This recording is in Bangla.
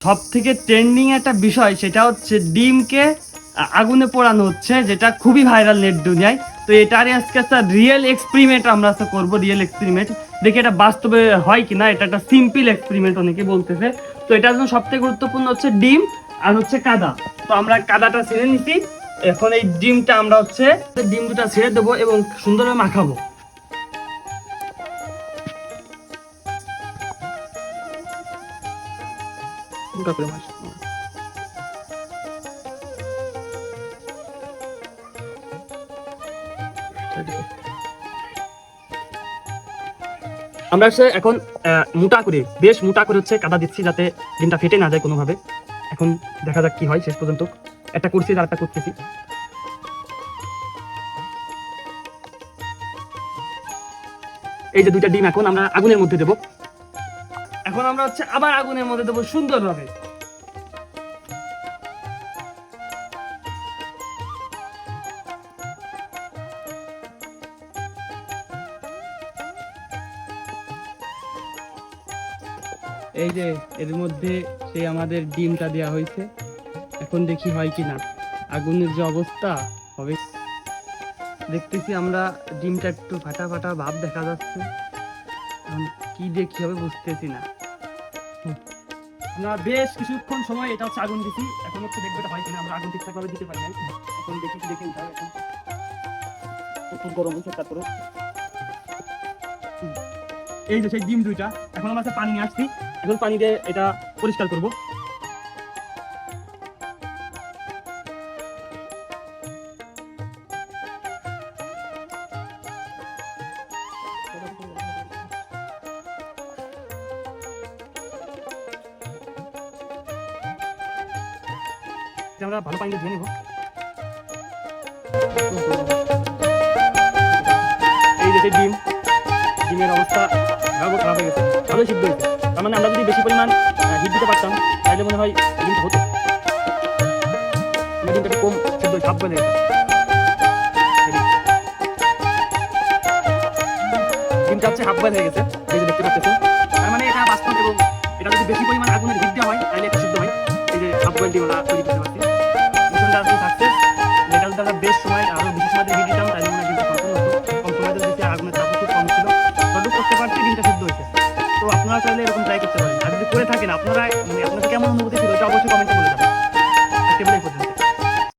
সব থেকে ট্রেন্ডিং একটা বিষয় সেটা হচ্ছে ডিমকে আগুনে পোড়ানো হচ্ছে, যেটা খুবই ভাইরাল নেট দুনিয়ায়। তো এটারই আজকে একটা রিয়েল এক্সপেরিমেন্ট আমরা আজকে করবো, রিয়েল এক্সপেরিমেন্ট দেখি এটা বাস্তবে হয় কিনা। এটা একটা সিম্পল এক্সপেরিমেন্ট অনেকে বলতেছে। তো এটার জন্য সবথেকে গুরুত্বপূর্ণ হচ্ছে ডিম আর হচ্ছে কাদা। তো আমরা কাদাটা ছেড়ে নিছি, এখন এই ডিমটা আমরা হচ্ছে ডিম দুটা ছেড়ে দেবো এবং সুন্দরভাবে মাখাবো। আমরা হচ্ছে এখন মোটা করে, বেশ মোটা করে হচ্ছে কাদা দিচ্ছি যাতে ডিমটা ফেটে না যায় কোনোভাবে। এখন দেখা যাক কি হয় শেষ পর্যন্ত। একটা করছি আর একটা করতেছি। এই যে দুইটা ডিম এখন আমরা আগুনের মধ্যে দেবো। এখন আমরা হচ্ছে আবার আগুনের মধ্যে দেবো সুন্দরভাবে। এই যে এর মধ্যে সেই আমাদের ডিমটা দেওয়া হয়েছে। এখন দেখি হয় কি না। আগুনের যে অবস্থা হবে, দেখতেছি আমরা ডিমটা একটু ফাটা ফাটা ভাব দেখা যাচ্ছে। কি দেখি হবে বুঝতেছি না। আমরা বেশ কিছুক্ষণ সময় এটা হচ্ছে আগুন দিছি। এখন হচ্ছে দেখবে এটা হয় কিনা। আমরা আগুন ঠিকঠাক ভাবে দিতে পারি না। এখন দেখি দেখে নিতে হবে। এখন খুব গরম হচ্ছে। তারপরে এই যে সেই ডিম দুইটা, এখন আমরা পানি নিয়ে আসছি। এখন পানি দিয়ে এটা পরিষ্কার করব। আমরা ভালো পানি দিয়ে নেব। এই যে ডিম, ডিমের অবস্থা খারাপ হয়ে গেছে, ভালোই সিদ্ধ হয়েছে। তার মানে আমরা যদি বেশি পরিমাণ হিট দিতে পারতাম তাহলে মনে হয় ডিমটা হতো। ডিমটা একটু কম সিদ্ধ ভাব বলে গেছে। ডিমটা হচ্ছে হাফ বয়েল হয়ে গেছে, এই যে দেখতে পাচ্ছেন। তার মানে এটা বাস্তব, এবং এটা যদি বেশি পরিমাণ আগুনের হিট দেওয়া হয় তাহলে এটা সিদ্ধ হয়। এই যে হাফ বয়েল ডিম আমরা তৈরি করতে পারছি। মিশনটা সাকসেস। এটা যদি আমরা বেশ সময় আরো বেশি সময়